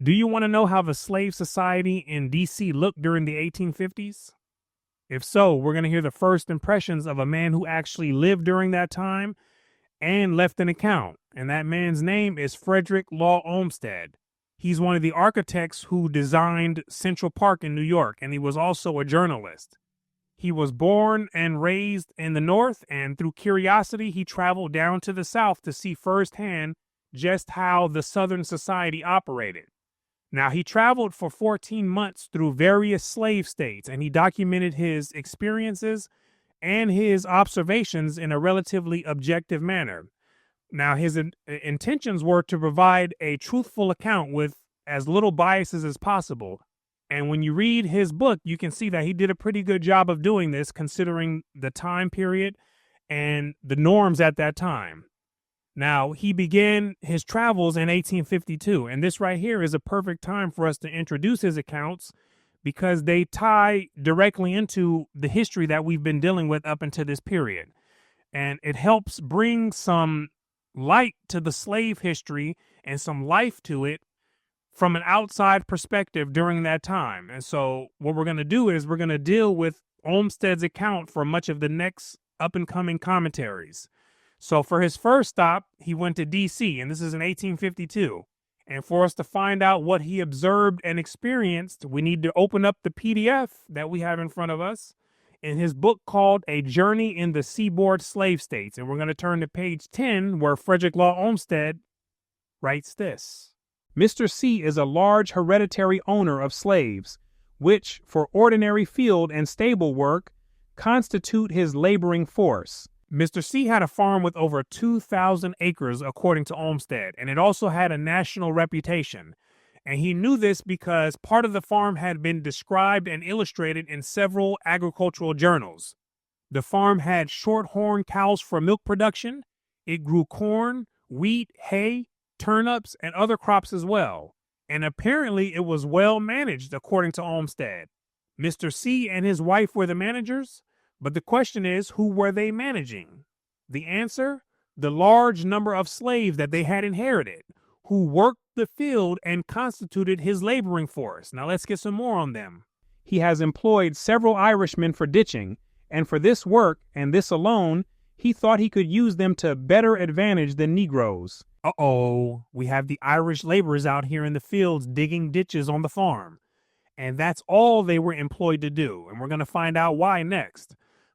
Do you want to know how the slave society in DC looked during the 1850s? If so, we're going to hear the first impressions of a man who actually lived during that time and left an account. And that man's name is Frederick Law Olmstead. He's one of the architects who designed Central Park in New York, and he was also a journalist. He was born and raised in the North, and through curiosity, he traveled down to the South to see firsthand just how the Southern society operated. Now, he traveled for 14 months through various slave states, and he documented his experiences and his observations in a relatively objective manner. Now, his intentions were to provide a truthful account with as little biases as possible. And when you read his book, you can see that he did a pretty good job of doing this, considering the time period and the norms at that time. Now, he began his travels in 1852, and this right here is a perfect time for us to introduce his accounts because they tie directly into the history that we've been dealing with up until this period. And it helps bring some light to the slave history and some life to it from an outside perspective during that time. And so what we're going to do is we're going to deal with Olmstead's account for much of the next up-and-coming commentaries. So for his first stop, he went to D.C., and this is in 1852. And for us to find out what he observed and experienced, we need to open up the PDF that we have in front of us in his book called A Journey in the Seaboard Slave States. And we're going to turn to page 10, where Frederick Law Olmstead writes this. Mr. C is a large hereditary owner of slaves, which, for ordinary field and stable work, constitute his laboring force. Mr. C had a farm with over 2,000 acres, according to Olmstead, and it also had a national reputation. And he knew this because part of the farm had been described and illustrated in several agricultural journals. The farm had shorthorn cows for milk production. It grew corn, wheat, hay, turnips, and other crops as well. And apparently it was well managed, according to Olmstead. Mr. C and his wife were the managers. But the question is, who were they managing? The answer, the large number of slaves that they had inherited, who worked the field and constituted his laboring force. Now let's get some more on them. He has employed several Irishmen for ditching, and for this work, and this alone, he thought he could use them to better advantage than Negroes. Uh-oh, we have the Irish laborers out here in the fields digging ditches on the farm. And that's all they were employed to do, and we're going to find out why next.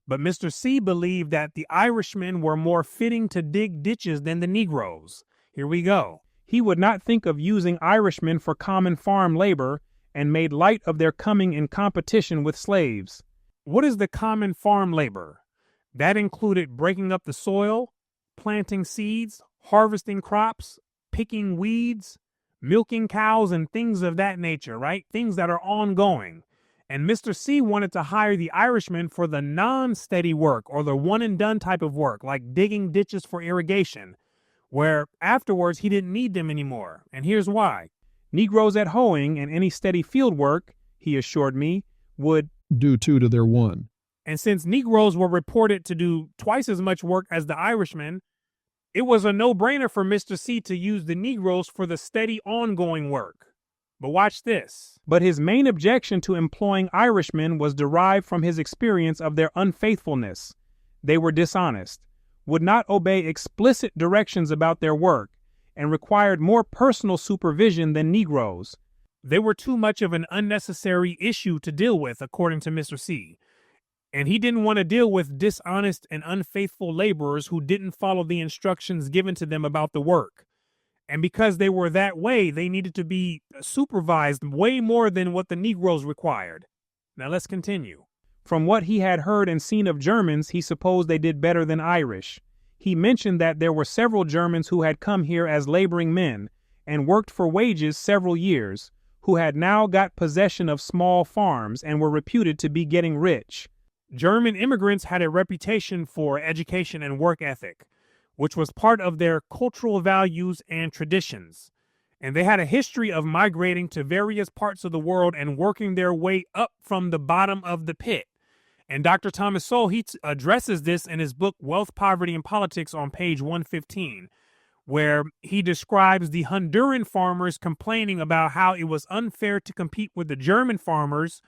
But Mr. C believed that the Irishmen were more fitting to dig ditches than the Negroes. Here we go. He would not think of using Irishmen for common farm labor and made light of their coming in competition with slaves. What is the common farm labor? That included breaking up the soil, planting seeds, harvesting crops, picking weeds, milking cows, and things of that nature, right? Things that are ongoing. And Mr. C wanted to hire the Irishmen for the non-steady work or the one-and-done type of work, like digging ditches for irrigation, where afterwards he didn't need them anymore. And here's why. Negroes at hoeing and any steady field work, he assured me, would do two to their one. And since Negroes were reported to do twice as much work as the Irishmen, it was a no-brainer for Mr. C to use the Negroes for the steady ongoing work. But watch this. But his main objection to employing Irishmen was derived from his experience of their unfaithfulness. They were dishonest, would not obey explicit directions about their work, and required more personal supervision than Negroes. They were too much of an unnecessary issue to deal with, according to Mr. C. And he didn't want to deal with dishonest and unfaithful laborers who didn't follow the instructions given to them about the work. And because they were that way, they needed to be supervised way more than what the Negroes required. Now let's continue. From what he had heard and seen of Germans, he supposed they did better than Irish. He mentioned that there were several Germans who had come here as laboring men and worked for wages several years, who had now got possession of small farms and were reputed to be getting rich. German immigrants had a reputation for education and work ethic, which was part of their cultural values and traditions. And they had a history of migrating to various parts of the world and working their way up from the bottom of the pit. And Dr. Thomas Sowell, he addresses this in his book, Wealth, Poverty, and Politics on page 115, where he describes the Honduran farmers complaining about how it was unfair to compete with the German farmers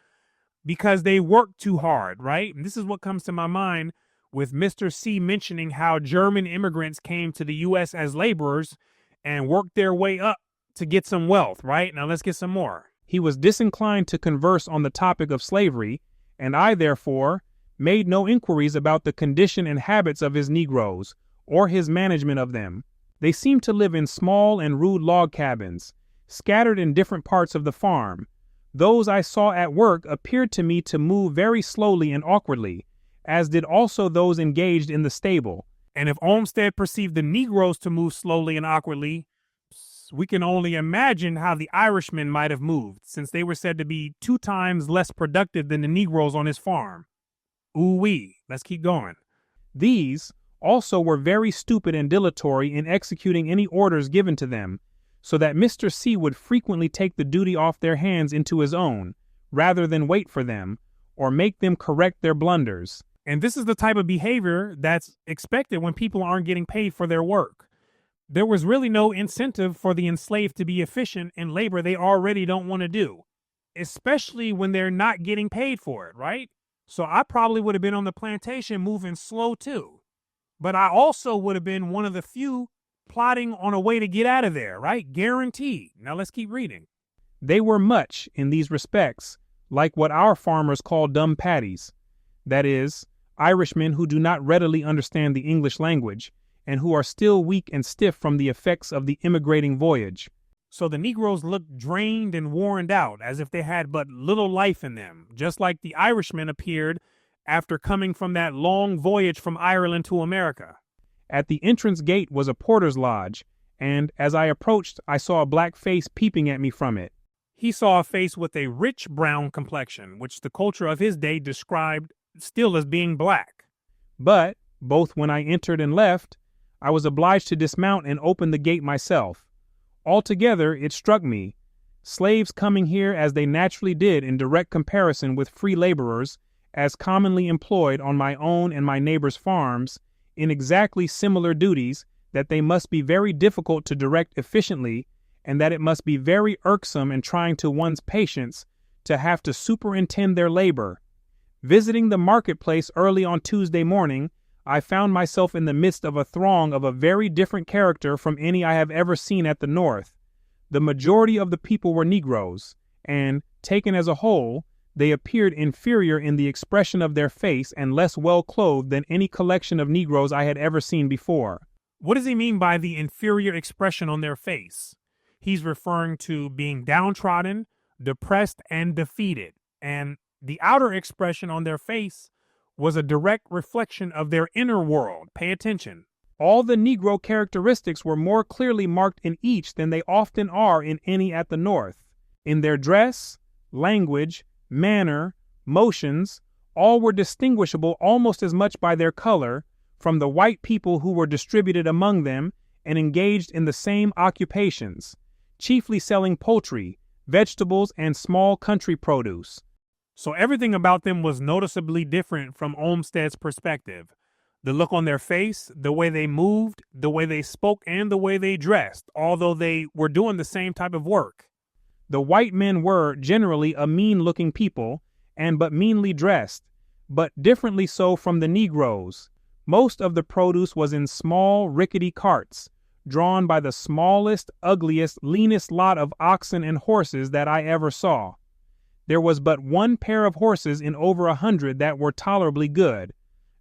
because they worked too hard, right? And this is what comes to my mind with Mr. C mentioning how German immigrants came to the U.S. as laborers and worked their way up to get some wealth, right? Now let's get some more. He was disinclined to converse on the topic of slavery, and I, therefore, made no inquiries about the condition and habits of his Negroes, or his management of them. They seemed to live in small and rude log cabins, scattered in different parts of the farm. Those I saw at work appeared to me to move very slowly and awkwardly, as did also those engaged in the stable. And if Olmstead perceived the Negroes to move slowly and awkwardly, we can only imagine how the Irishmen might have moved, since they were said to be 2 times less productive than the Negroes on his farm. Ooh-wee, let's keep going. These also were very stupid and dilatory in executing any orders given to them, so that Mr. C would frequently take the duty off their hands into his own, rather than wait for them, or make them correct their blunders. And this is the type of behavior that's expected when people aren't getting paid for their work. There was really no incentive for the enslaved to be efficient in labor they already don't want to do, especially when they're not getting paid for it, right? So I probably would have been on the plantation moving slow too. But I also would have been one of the few plotting on a way to get out of there, right? Guaranteed. Now let's keep reading. They were much, in these respects, like what our farmers call dumb paddies. That is, Irishmen who do not readily understand the English language, and who are still weak and stiff from the effects of the immigrating voyage. So the Negroes looked drained and worn out, as if they had but little life in them, just like the Irishmen appeared after coming from that long voyage from Ireland to America. At the entrance gate was a porter's lodge, and as I approached, I saw a black face peeping at me from it. He saw a face with a rich brown complexion, which the culture of his day described still as being black. But, both when I entered and left, I was obliged to dismount and open the gate myself. Altogether, it struck me, slaves coming here as they naturally did in direct comparison with free laborers, as commonly employed on my own and my neighbors' farms, in exactly similar duties, that they must be very difficult to direct efficiently, and that it must be very irksome and trying to one's patience to have to superintend their labor. Visiting the marketplace early on Tuesday morning, I found myself in the midst of a throng of a very different character from any I have ever seen at the North. The majority of the people were Negroes, and, taken as a whole, they appeared inferior in the expression of their face and less well clothed than any collection of Negroes I had ever seen before. What does he mean by the inferior expression on their face? He's referring to being downtrodden, depressed, and defeated, and the outer expression on their face was a direct reflection of their inner world. Pay attention. All the Negro characteristics were more clearly marked in each than they often are in any at the North. In their dress, language, manner, motions, all were distinguishable almost as much by their color from the white people who were distributed among them and engaged in the same occupations, chiefly selling poultry, vegetables, and small country produce. So everything about them was noticeably different from Olmstead's perspective. The look on their face, the way they moved, the way they spoke, and the way they dressed, although they were doing the same type of work. The white men were, generally, a mean-looking people, and but meanly dressed, but differently so from the Negroes. Most of the produce was in small, rickety carts, drawn by the smallest, ugliest, leanest lot of oxen and horses that I ever saw. There was but one pair of horses in over 100 that were tolerably good.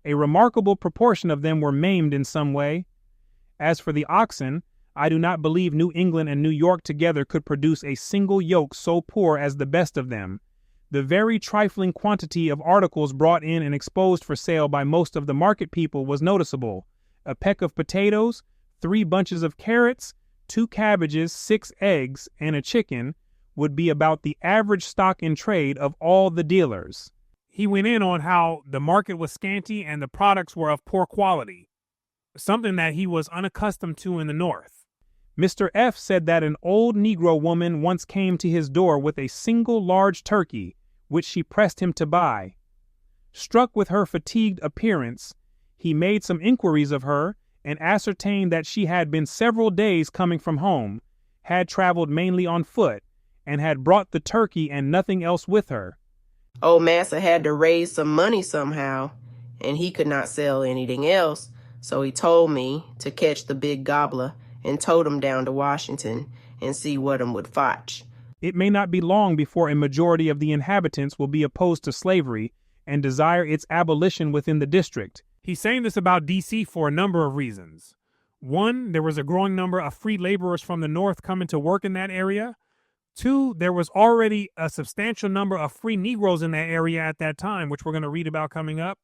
A remarkable proportion of them were maimed in some way. As for the oxen, I do not believe New England and New York together could produce a single yoke so poor as the best of them. The very trifling quantity of articles brought in and exposed for sale by most of the market people was noticeable. A peck of potatoes, 3 bunches of carrots, 2 cabbages, 6 eggs, and a chicken would be about the average stock in trade of all the dealers. He went in on how the market was scanty and the products were of poor quality, something that he was unaccustomed to in the North. Mr. F. said that an old Negro woman once came to his door with a single large turkey, which she pressed him to buy. Struck with her fatigued appearance, he made some inquiries of her and ascertained that she had been several days coming from home, had traveled mainly on foot, and had brought the turkey and nothing else with her. Old Massa had to raise some money somehow, and he could not sell anything else, so he told me to catch the big gobbler and tote him down to Washington and see what him would fotch. It may not be long before a majority of the inhabitants will be opposed to slavery and desire its abolition within the district. He's saying this about D.C. for a number of reasons. One, there was a growing number of free laborers from the North coming to work in that area. Two, there was already a substantial number of free Negroes in that area at that time, which we're going to read about coming up.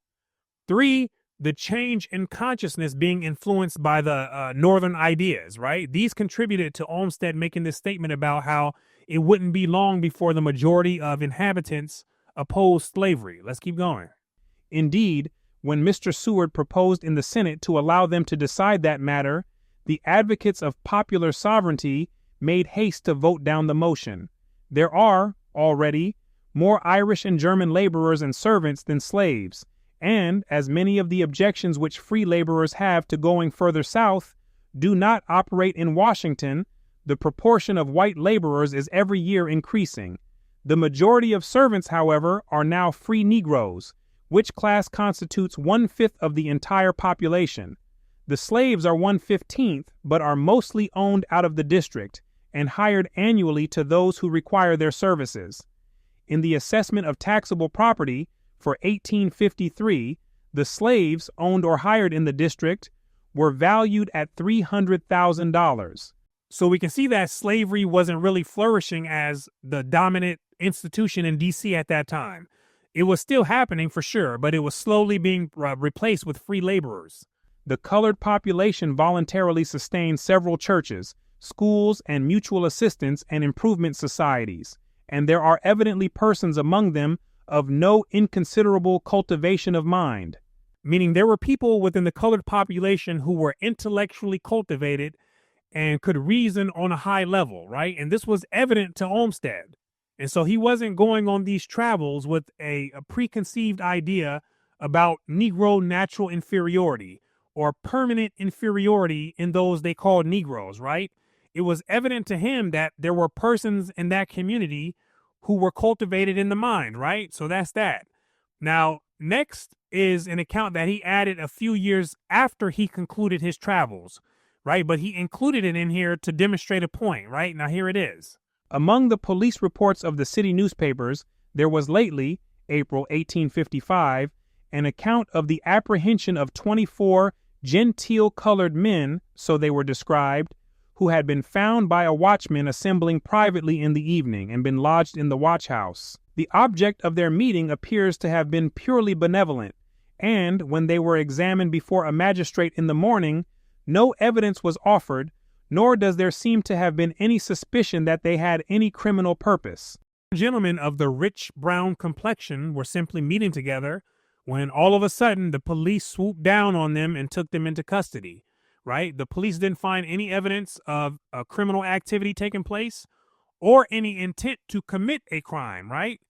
Three, the change in consciousness being influenced by the Northern ideas, right? These contributed to Olmstead making this statement about how it wouldn't be long before the majority of inhabitants opposed slavery. Let's keep going. Indeed, when Mr. Seward proposed in the Senate to allow them to decide that matter, the advocates of popular sovereignty made haste to vote down the motion. There are, already, more Irish and German laborers and servants than slaves, and as many of the objections which free laborers have to going further south do not operate in Washington, the proportion of white laborers is every year increasing. The majority of servants, however, are now free Negroes, which class constitutes 1/5 of the entire population. The slaves are 1/15, but are mostly owned out of the district and hired annually to those who require their services. In the assessment of taxable property for 1853, the slaves owned or hired in the district were valued at $300,000. So we can see that slavery wasn't really flourishing as the dominant institution in D.C. at that time. It was still happening for sure, but it was slowly being replaced with free laborers. The colored population voluntarily sustained several churches, schools, and mutual assistance and improvement societies, and there are evidently persons among them of no inconsiderable cultivation of mind. Meaning there were people within the colored population who were intellectually cultivated and could reason on a high level, right? And this was evident to Olmstead. And so he wasn't going on these travels with a preconceived idea about Negro natural inferiority or permanent inferiority in those they called Negroes, right? It was evident to him that there were persons in that community who were cultivated in the mind, right? So that's that. Now, next is an account that he added a few years after he concluded his travels, right? But he included it in here to demonstrate a point, right? Now, here it is. Among the police reports of the city newspapers, there was lately, April 1855, an account of the apprehension of 24 genteel colored men, so they were described, who had been found by a watchman assembling privately in the evening and been lodged in the watch house. The object of their meeting appears to have been purely benevolent, and when they were examined before a magistrate in the morning, no evidence was offered, nor does there seem to have been any suspicion that they had any criminal purpose. Gentlemen of the rich brown complexion were simply meeting together when all of a sudden the police swooped down on them and took them into custody, right? The police didn't find any evidence of a criminal activity taking place or any intent to commit a crime, right?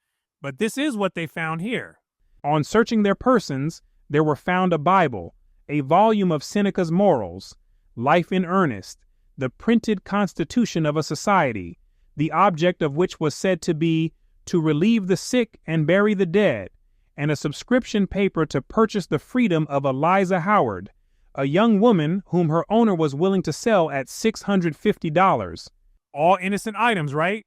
But this is what they found here. On searching their persons, there were found a Bible, a volume of Seneca's Morals, Life in Earnest, the printed constitution of a society, the object of which was said to be to relieve the sick and bury the dead, and a subscription paper to purchase the freedom of Eliza Howard, a young woman whom her owner was willing to sell at $650. All innocent items, right?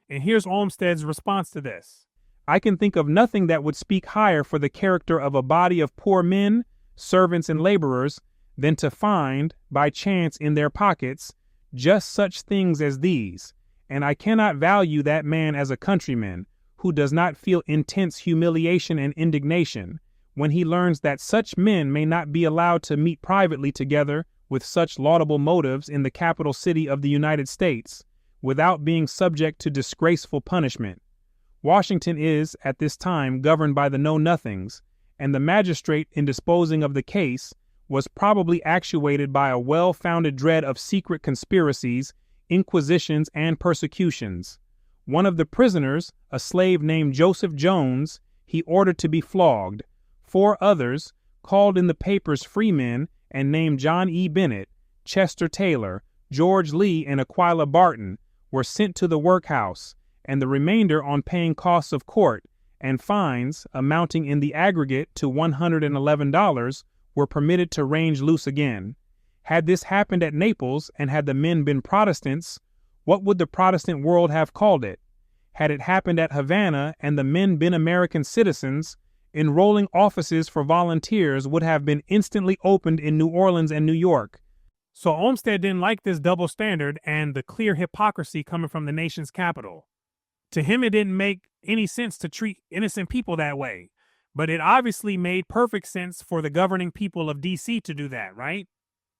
And here's Olmstead's response to this. I can think of nothing that would speak higher for the character of a body of poor men, servants and laborers, than to find, by chance in their pockets, just such things as these, and I cannot value that man as a countryman who does not feel intense humiliation and indignation when he learns that such men may not be allowed to meet privately together with such laudable motives in the capital city of the United States, without being subject to disgraceful punishment. Washington is, at this time, governed by the Know-Nothings, and the magistrate in disposing of the case was probably actuated by a well-founded dread of secret conspiracies, inquisitions, and persecutions. One of the prisoners, a slave named Joseph Jones, he ordered to be flogged. 4 others, called in the papers freemen and named John E. Bennett, Chester Taylor, George Lee, and Aquila Barton were sent to the workhouse, and the remainder on paying costs of court and fines amounting in the aggregate to $111 were permitted to range loose again. Had this happened at Naples and had the men been Protestants, what would the Protestant world have called it? Had it happened at Havana and the men been American citizens, enrolling offices for volunteers would have been instantly opened in New Orleans and New York. So Olmstead didn't like this double standard and the clear hypocrisy coming from the nation's capital. To him, it didn't make any sense to treat innocent people that way. But it obviously made perfect sense for the governing people of D.C. to do that, right?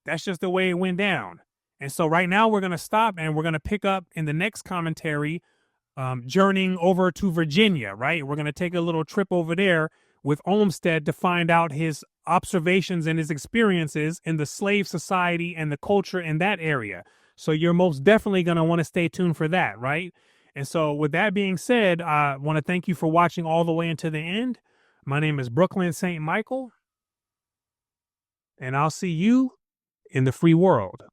That's just the way it went down. And so right now we're going to stop and we're going to pick up in the next commentary, journeying over to Virginia, right? We're going to take a little trip over there with Olmstead to find out his observations and his experiences in the slave society and the culture in that area. So you're most definitely going to want to stay tuned for that, right? And so with that being said, I want to thank you for watching all the way into the end. My name is Brooklyn St. Michael, and I'll see you in the free world.